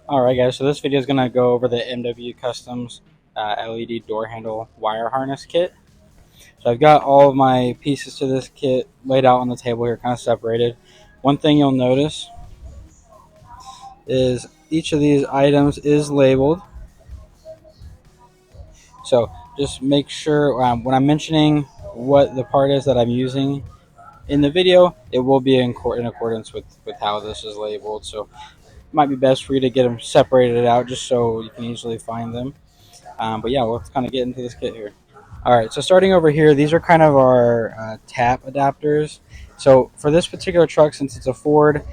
Alright guys, so this video is going to go over the MwCustoms LED door handle wire harness kit. So I've got all of my pieces to this kit laid out on the table here, kind of separated. One thing you'll notice is each of these items is labeled. So just make sure when I'm mentioning what the part is that I'm using in the video, it will be in accordance with how this is labeled. So it might be best for you to get them separated out just so you can easily find them. But yeah, let's kind of get into this kit here. All right, so starting over here, these are kind of our tap adapters. So for this particular truck, since it's a Ford,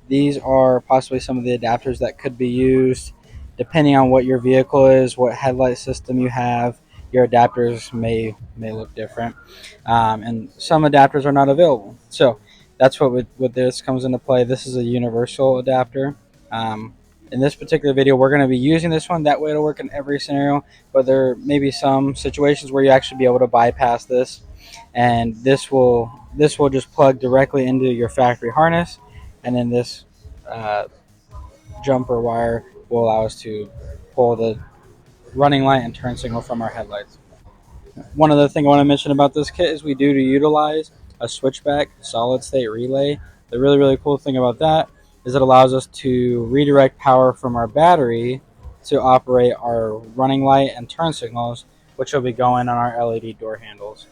these are possibly some of the adapters that could be used depending on what your vehicle is, what headlight system you have. Your adapters may look different, and some adapters are not available. So that's what this comes into play. This is a universal adapter. Um, in this particular video, we're going to be using this one. That way it'll work in every scenario, but there may be some situations where you actually be able to bypass this, and this will just plug directly into your factory harness, and then this uh, jumper wire will allow us to pull the running light and turn signal from our headlights. One other thing I want to mention about this kit is we do utilize a switchback solid state relay. The really cool thing about that is it allows us to redirect power from our battery to operate our running light and turn signals, which will be going on our LED door handles.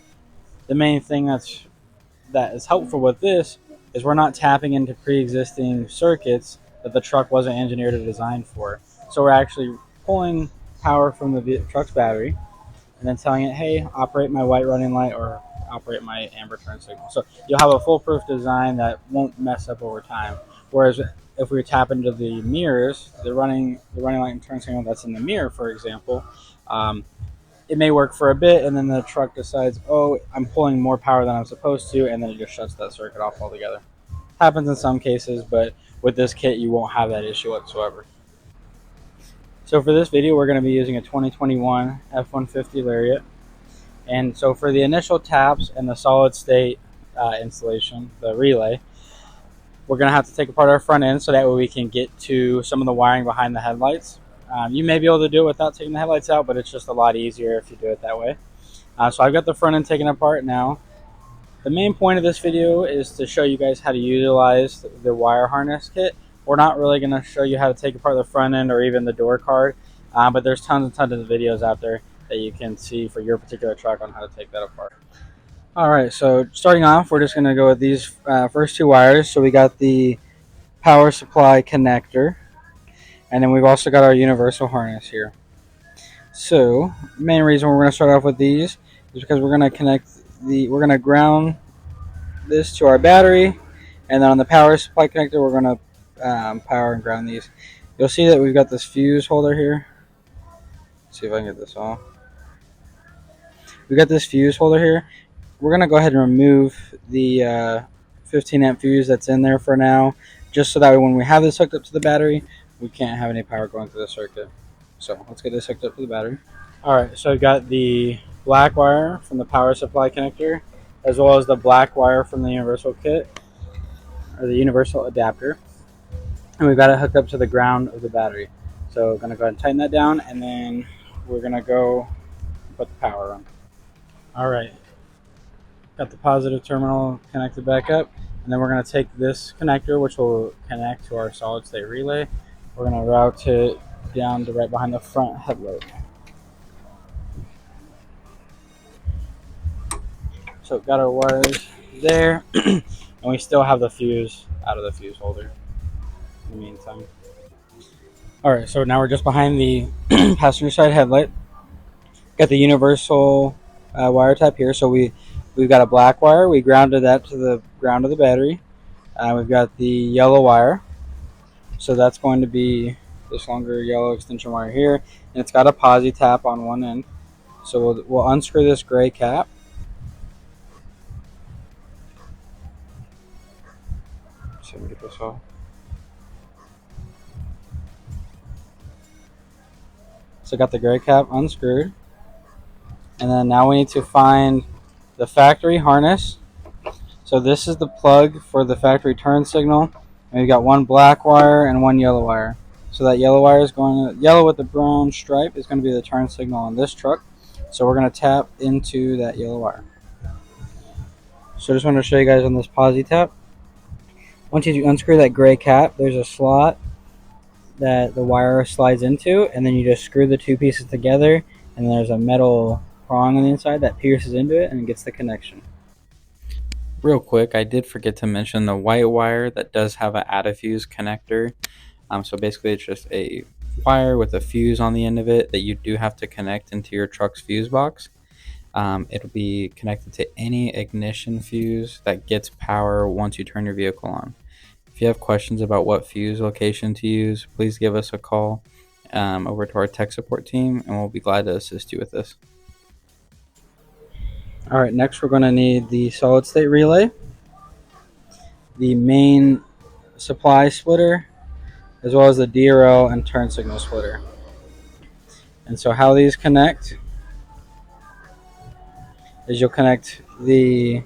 The main thing that is helpful with this is we're not tapping into pre-existing circuits that the truck wasn't engineered or designed for. So we're actually pulling power from the truck's battery and then telling it, hey, operate my white running light or operate my amber turn signal. So you'll have a foolproof design that won't mess up over time. Whereas if we tap into the mirrors, the running light and turn signal that's in the mirror, for example, it may work for a bit, and then the truck decides, oh, I'm pulling more power than I'm supposed to, and then it just shuts that circuit off altogether. Happens in some cases, but with this kit, you won't have that issue whatsoever. So for this video, we're going to be using a 2021 F-150 Lariat. And so for the initial taps and the solid state installation, the relay, we're going to have to take apart our front end so that way we can get to some of the wiring behind the headlights. You may be able to do it without taking the headlights out, but it's just a lot easier if you do it that way. So I've got the front end taken apart now. The main point of this video is to show you guys how to utilize the wire harness kit. We're not really going to show you how to take apart the front end or even the door card, but there's tons and tons of videos out there that you can see for your particular truck on how to take that apart. Alright, so starting off, we're just going to go with these first two wires. So we got the power supply connector, and then we've also got our universal harness here. So the main reason we're going to start off with these is because we're going to ground this to our battery, and then on the power supply connector we're going to power and ground these. You'll see that we've got this fuse holder here. Let's see if I can get this off. We've got this fuse holder here. We're going to go ahead and remove the 15 amp fuse that's in there for now, just so that way when we have this hooked up to the battery, we can't have any power going through the circuit. So let's get this hooked up to the battery. Alright, so I've got the black wire from the power supply connector, as well as the black wire from the universal kit, or the universal adapter. And we've got it hooked up to the ground of the battery. So we're going to go ahead and tighten that down, and then we're going to go put the power on. Alright, got the positive terminal connected back up, and then we're going to take this connector, which will connect to our solid state relay. We're going to route it down to right behind the front headlight. So got our wires there, and we still have the fuse out of the fuse holder in the meantime. Alright, so now we're just behind the passenger side headlight. Got the universal wire tap here, so we've got a black wire. We grounded that to the ground of the battery. We've got the yellow wire, so that's going to be this longer yellow extension wire here, and it's got a posi tap on one end. So we'll unscrew this gray cap. So let me get this off. So got the gray cap unscrewed, and then now we need to find the factory harness. So this is the plug for the factory turn signal, and we've got one black wire and one yellow wire. So So that yellow wire is going to, yellow with the brown stripe is going to be the turn signal on this truck. So we're going to tap into that yellow wire. So I just want to show you guys on this posi tap. Once you unscrew that gray cap, there's a slot that the wire slides into, and then you just screw the two pieces together, and there's a metal prong on the inside that pierces into it and gets the connection. Real quick, I did forget to mention the white wire that does have an add a fuse connector. So basically it's just a wire with a fuse on the end of it that you do have to connect into your truck's fuse box. It'll be connected to any ignition fuse that gets power once you turn your vehicle on. If you have questions about what fuse location to use, please give us a call over to our tech support team, and we'll be glad to assist you with this. All right, next we're going to need the solid state relay, the main supply splitter, as well as the DRL and turn signal splitter. And so how these connect is you'll connect the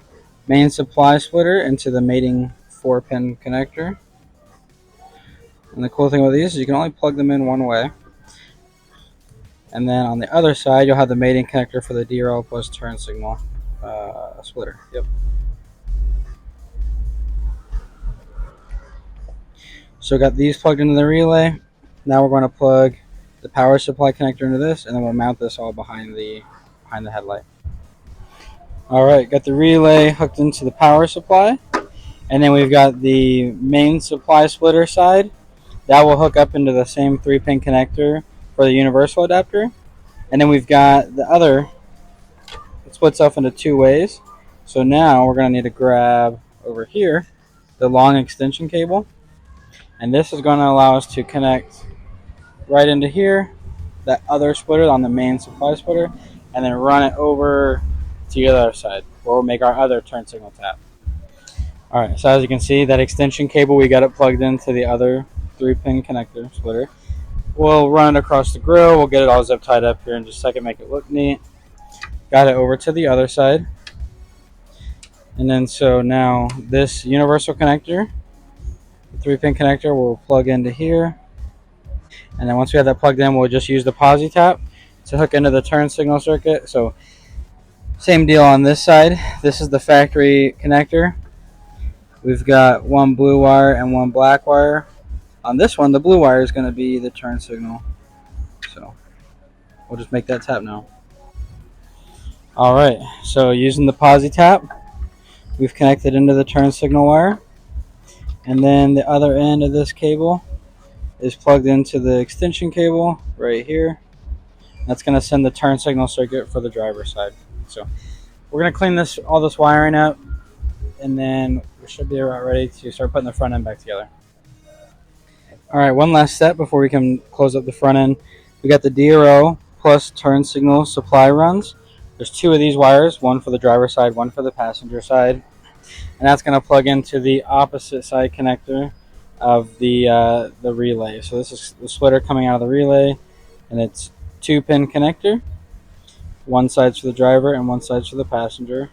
main supply splitter into the mating 4-pin connector. And the cool thing with these is you can only plug them in one way. And then on the other side, you'll have the mating connector for the DRL plus turn signal splitter. Yep. So got these plugged into the relay. Now we're going to plug the power supply connector into this, and then we'll mount this all behind the headlight. All right, got the relay hooked into the power supply, and then we've got the main supply splitter side. That will hook up into the same 3-pin connector for the universal adapter. And then we've got the other, it splits off into 2 ways. So now we're going to need to grab over here the long extension cable. And this is going to allow us to connect right into here, that other splitter on the main supply splitter, and then run it over to the other side where we'll make our other turn signal tap. Alright, so as you can see, that extension cable, we got it plugged into the other 3-pin connector splitter. We'll run it across the grill. We'll get it all zip tied up here in just a second, make it look neat. Got it over to the other side. And then so now this universal connector, the 3-pin connector, will plug into here. And then once we have that plugged in, we'll just use the posi tap to hook into the turn signal circuit. So same deal on this side. This is the factory connector. We've got one blue wire and one black wire. On this one, the blue wire is going to be the turn signal. So we'll just make that tap now. Alright, so using the posi tap, we've connected into the turn signal wire. And then the other end of this cable is plugged into the extension cable right here. That's going to send the turn signal circuit for the driver's side. So we're going to clean all this wiring up, and then we should be about ready to start putting the front end back together. Alright, one last step before we can close up the front end. We got the DRO plus turn signal supply runs. There's 2 of these wires, one for the driver's side, one for the passenger side. And that's going to plug into the opposite side connector of the relay. So this is the splitter coming out of the relay, and it's 2-pin connector. One side's for the driver and one side's for the passenger.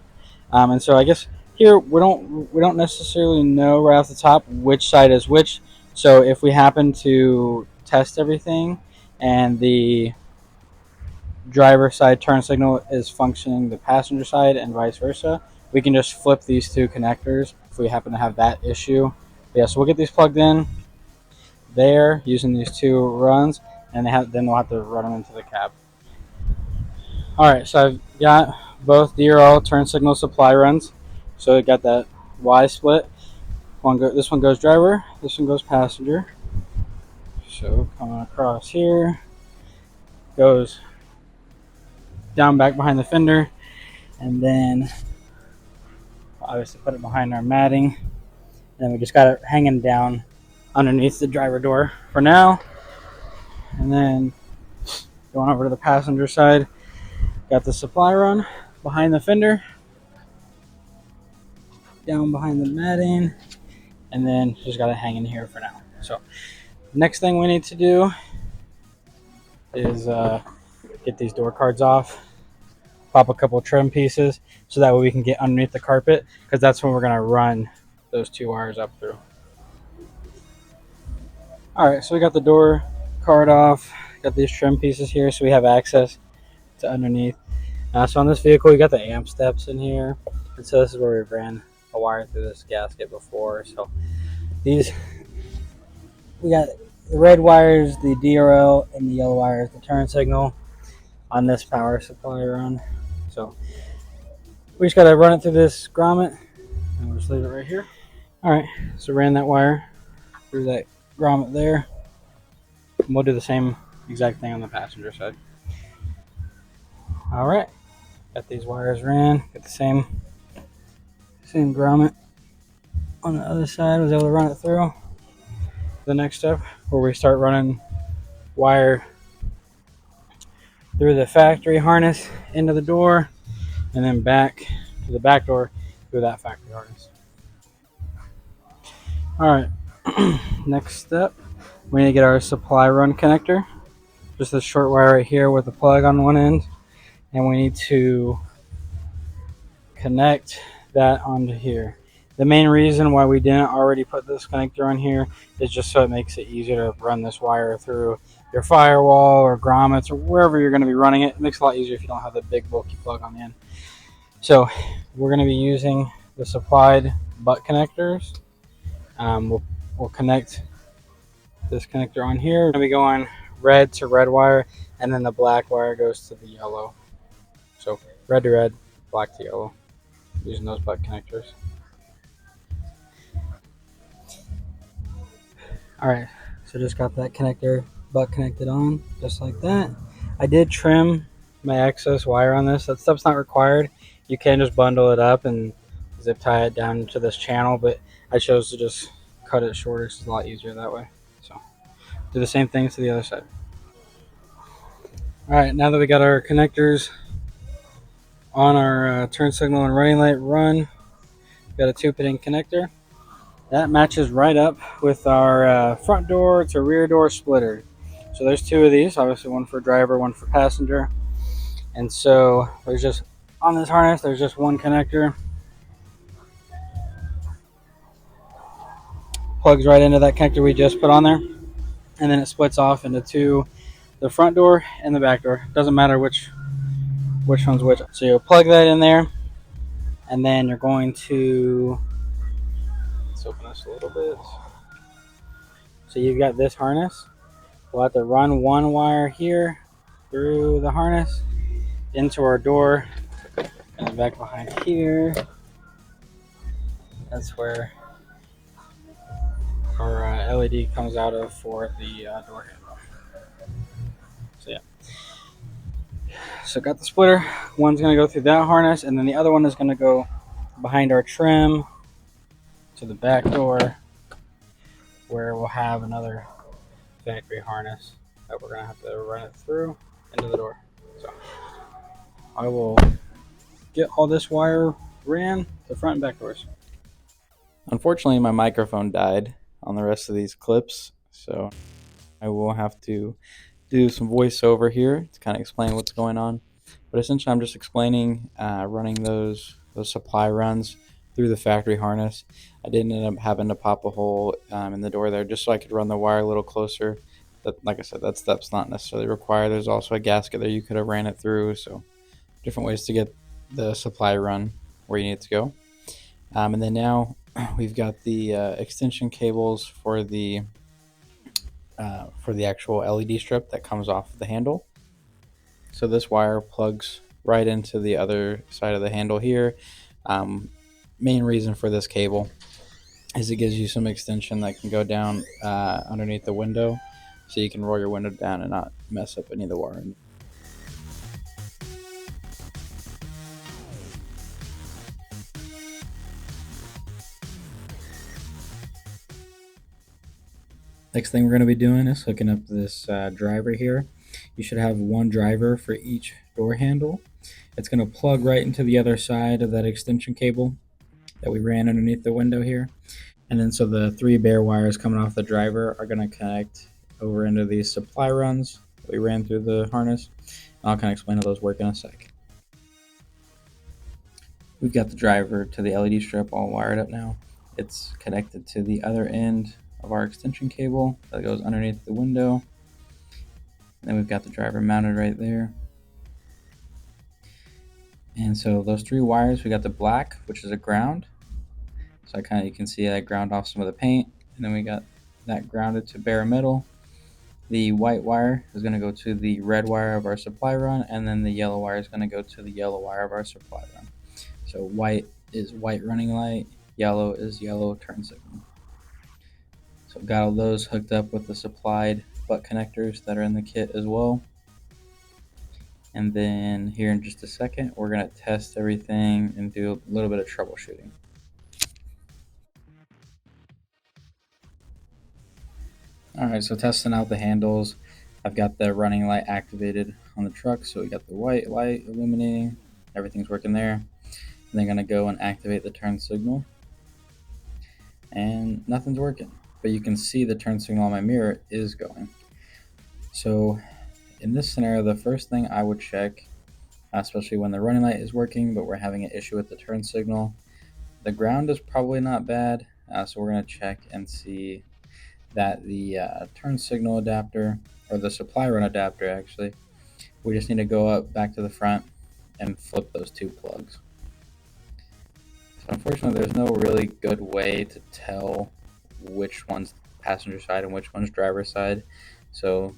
And so I guess here we don't necessarily know right off the top which side is which. So if we happen to test everything and the driver side turn signal is functioning the passenger side and vice versa, we can just flip these 2 connectors if we happen to have that issue. But yeah, so we'll get these plugged in there using these 2 runs, and then we'll have to run them into the cab. Alright, so I've got both DRL turn signal supply runs. So I got that Y split. This one goes driver, this one goes passenger. So coming across here, goes down back behind the fender, and then obviously put it behind our matting. And then we just got it hanging down underneath the driver door for now. And then going over to the passenger side, got the supply run behind the fender, down behind the matting, and then just got it hanging here for now. So next thing we need to do is get these door cards off, pop a couple trim pieces so that way we can get underneath the carpet, because that's when we're going to run those 2 wires up through. Alright, so we got the door card off. Got these trim pieces here so we have access to underneath. So on this vehicle, we got the amp steps in here. And so this is where we ran a wire through this gasket before. So these, we got the red wires, the DRL, and the yellow wires, the turn signal on this power supply run. So we just got to run it through this grommet, and we'll just leave it right here. All right, so ran that wire through that grommet there. And we'll do the same exact thing on the passenger side. All right, got these wires ran, got the same grommet on the other side. Was able to run it through. The next step where we start running wire through the factory harness into the door, and then back to the back door through that factory harness. All right, next step, we need to get our supply run connector. Just this short wire right here with a plug on one end, and we need to connect that onto here. The main reason why we didn't already put this connector on here is just so it makes it easier to run this wire through your firewall or grommets or wherever you're going to be running it. It makes it a lot easier if you don't have the big bulky plug on the end. So we're going to be using the supplied butt connectors. We'll connect this connector on here. We're going to be going red to red wire, and then the black wire goes to the yellow. So red to red, black to yellow, using those butt connectors. All right, so just got that connector butt connected on, just like that. I did trim my excess wire on this. That stuff's not required. You can just bundle it up and zip tie it down to this channel, but I chose to just cut it shorter. It's a lot easier that way. So do the same things to the other side. All right, now that we got our connectors on our turn signal and running light run, got a 2-pin connector. That matches right up with our front door to rear door splitter. So there's 2 of these, obviously one for driver, one for passenger. And so there's just, on this harness, there's just one connector. Plugs right into that connector we just put on there. And then it splits off into 2, the front door and the back door. Doesn't matter which one's which. So you'll plug that in there. And then you're going to, let's open this a little bit. So you've got this harness. We'll have to run one wire here through the harness into our door, and then back behind here. That's where our LED comes out of for the door handle. So yeah. So got the splitter. One's going to go through that harness, and then the other one is going to go behind our trim to the back door, where we'll have another factory harness that we're going to have to run it through into the door. So I will get all this wire ran to front and back doors. Unfortunately, my microphone died on the rest of these clips, so I will have to do some voiceover here to kind of explain what's going on. But essentially, I'm just explaining running those supply runs through the factory harness. I did end up having to pop a hole in the door there just so I could run the wire a little closer. But like I said, that step's not necessarily required. There's also a gasket there you could have ran it through. So different ways to get the supply run where you need it to go. And then now we've got the extension cables for the actual LED strip that comes off the handle. So this wire plugs right into the other side of the handle here. Main reason for this cable is it gives you some extension that can go down underneath the window, so you can roll your window down and not mess up any of the wiring. Next thing we're going to be doing is hooking up this driver here. You should have one driver for each door handle. It's going to plug right into the other side of that extension cable that we ran underneath the window here. And then so the 3 bare wires coming off the driver are going to connect over into these supply runs that we ran through the harness. I'll kind of explain how those work in a sec. We've got the driver to the LED strip all wired up now. It's connected to the other end of our extension cable that goes underneath the window. Then we've got the driver mounted right there. And so those 3 wires, we got the black, which is a ground. So you can see I ground off some of the paint, and then we got that grounded to bare metal. The white wire is going to go to the red wire of our supply run, and then the yellow wire is going to go to the yellow wire of our supply run. So white is white running light, yellow is yellow turn signal. So got all those hooked up with the supplied butt connectors that are in the kit as well. And then here in just a second, we're going to test everything and do a little bit of troubleshooting. Alright, so testing out the handles. I've got the running light activated on the truck, so we got the white light illuminating. Everything's working there. And then going to go and activate the turn signal. And nothing's working. But you can see the turn signal on my mirror is going. So in this scenario, the first thing I would check, especially when the running light is working, but we're having an issue with the turn signal, the ground is probably not bad. So we're going to check and see that the turn signal adapter, or the supply run adapter actually, we just need to go up back to the front and flip those 2 plugs. So unfortunately, there's no really good way to tell which one's passenger side and which one's driver side. So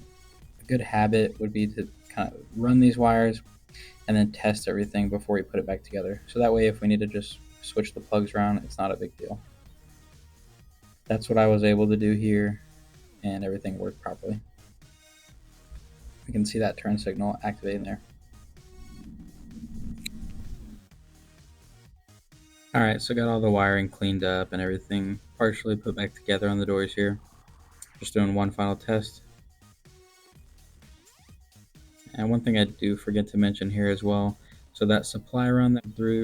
a good habit would be to kind of run these wires and then test everything before we put it back together. So that way, if we need to just switch the plugs around, it's not a big deal. That's what I was able to do here, and everything worked properly. You can see that turn signal activating there. Alright, so got all the wiring cleaned up and everything partially put back together on the doors here. Just doing one final test. And one thing I do forget to mention here as well, so that supply run that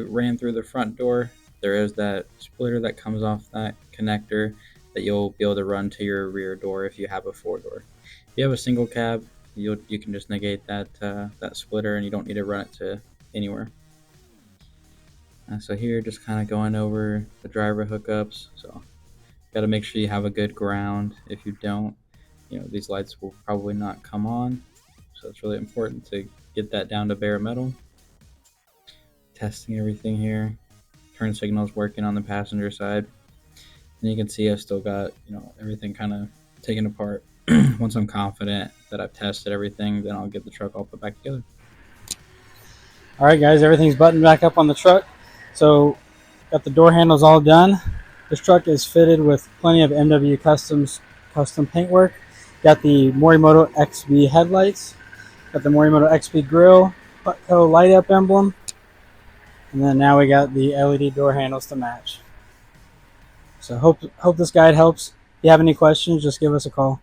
ran through the front door, there is that splitter that comes off that connector that you'll be able to run to your rear door if you have a 4-door. If you have a single cab, you can just negate that that splitter, and you don't need to run it to anywhere. So here, just kind of going over the driver hookups. So got to make sure you have a good ground. If you don't, these lights will probably not come on. So it's really important to get that down to bare metal. Testing everything here. Turn signal's working on the passenger side. And you can see I've still got, everything kind of taken apart. Once I'm confident that I've tested everything, then I'll get the truck all put back together. All right, guys, everything's buttoned back up on the truck. So got the door handles all done. This truck is fitted with plenty of MwCustoms custom paintwork. Got the Morimoto XB headlights. Got the Morimoto XB grill, Putco light up emblem. And then now we got the LED door handles to match. So hope this guide helps. If you have any questions, just give us a call.